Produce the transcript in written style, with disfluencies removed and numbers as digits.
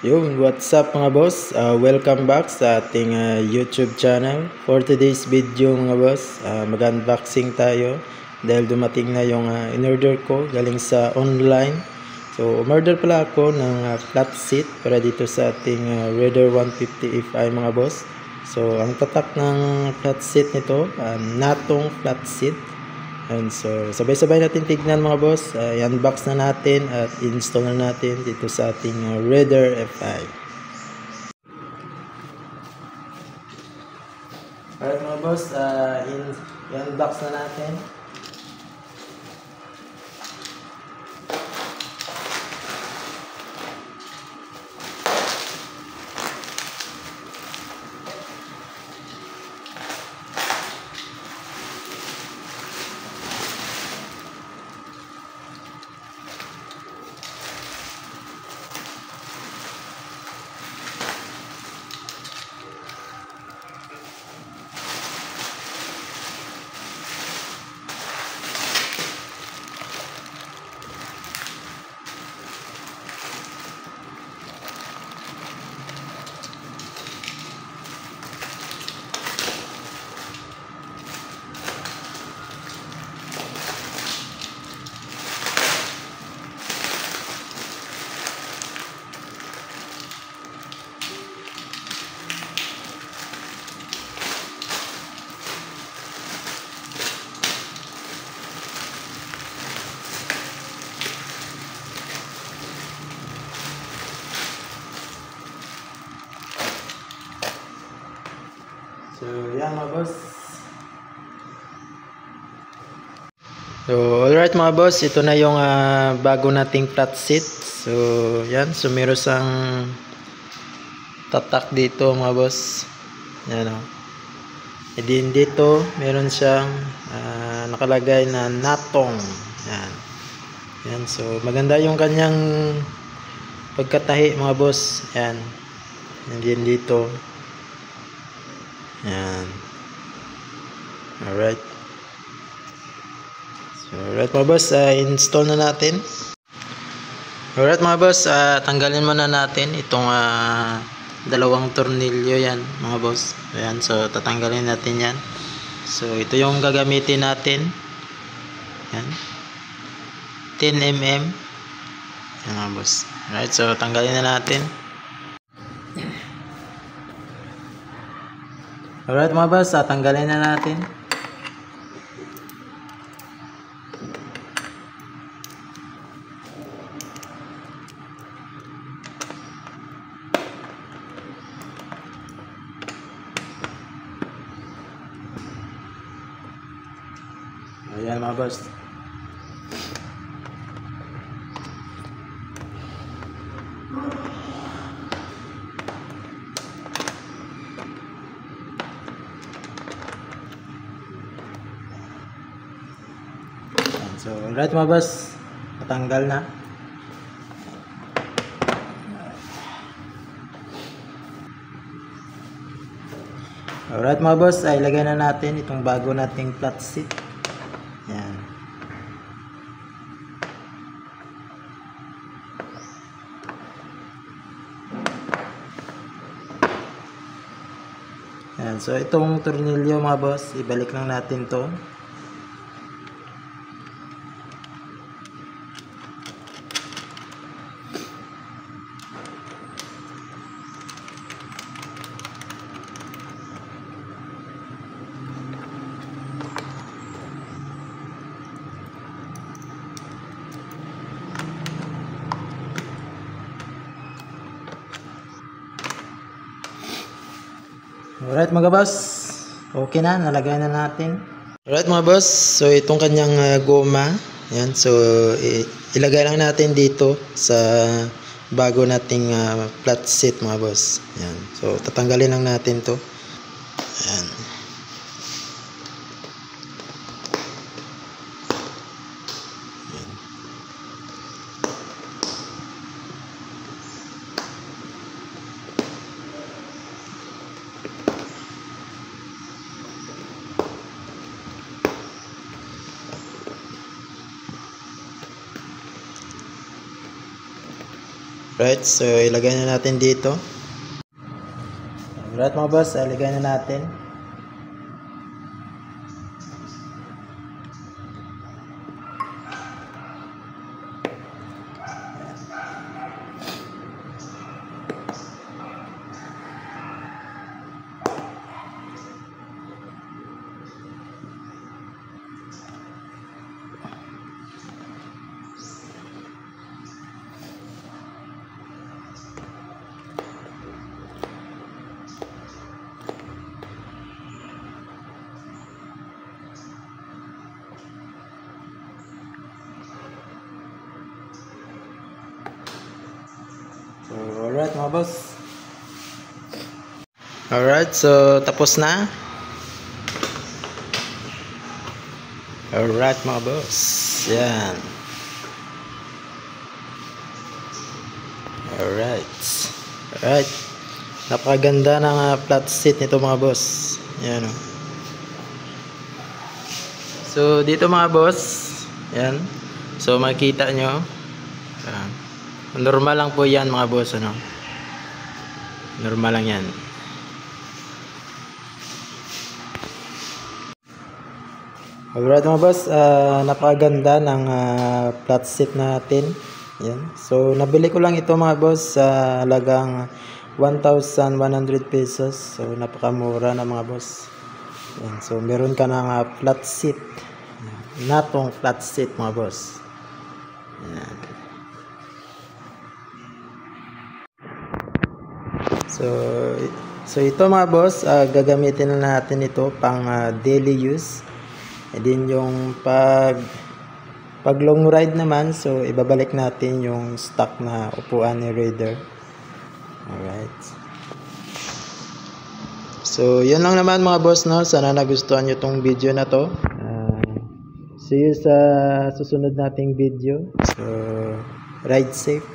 What's up mga boss? Welcome back sa ating YouTube channel. For today's video mga boss, mag-unboxing tayo dahil dumating na yung in-order ko galing sa online. So, umorder pala ako ng flat seat para dito sa ating Raider 150 Fi mga boss. So, ang tatak ng flat seat nito, Natong flat seat. And so, sabay-sabay natin tignan mga boss. I-unbox na natin at install na natin dito sa ating Raider Fi. Alright mga boss, i-unbox na natin. So, yan mga boss. So, alright mga boss, ito na yung bago nating flat seat. So, yan, meron sang tatak dito mga boss. Yan o. E din dito, meron siyang nakalagay na Natong. Yan. Yan, so maganda yung kanyang pagkatahi mga boss. Yan. And din dito. Yan. Alright. So, alright mga boss, install na natin. Alright mga boss, tanggalin muna natin itong dalawang tornilyo yan mga boss. Ayan, so tatanggalin natin yan. So, ito yung gagamitin natin. Yan. 10 mm. Yan mga boss. Alright, so tanggalin na natin. Alright mga boss, tanggalin na natin. Ayan mga boss. So, alright mga boss, natanggal na. Alright mga boss, ilagay na natin itong bago nating flat seat. Yan. Yan, so itong tornilyo mga boss, ibalik lang natin to. Alright mga boss, okay na, nalagay na natin. Alright mga boss, so itong kanyang goma, yan, so ilagay lang natin dito sa bago nating flat seat mga boss. Yan, so tatanggalin lang natin to. Yan. Right, so ilagay na natin dito. Alright mga boss, ilagay na natin. So, alright mga boss. Alright, so tapos na. Alright mga boss. Yan. Alright. Alright. Napakaganda ng flat seat nito mga boss. Yan o. So dito mga boss. Yan. So makita nyo. Yan. Normal lang po yan mga boss, ano? Normal lang yan. Alright mga boss, napakaganda ng flat seat natin. Yan. So nabili ko lang ito mga boss sa halagang 1,100 pesos. So napakamura na mga boss. Yan. So meron ka ng flat seat. Natong flat seat mga boss. Yan. So ito mga boss, gagamitin na natin ito pang daily use. And then yung pag long ride naman, so ibabalik natin yung stock na upuan ni Raider. Alright. So yun lang naman mga boss, no? Sana nagustuhan nyo tong video na to. See you sa susunod nating video. So ride safe.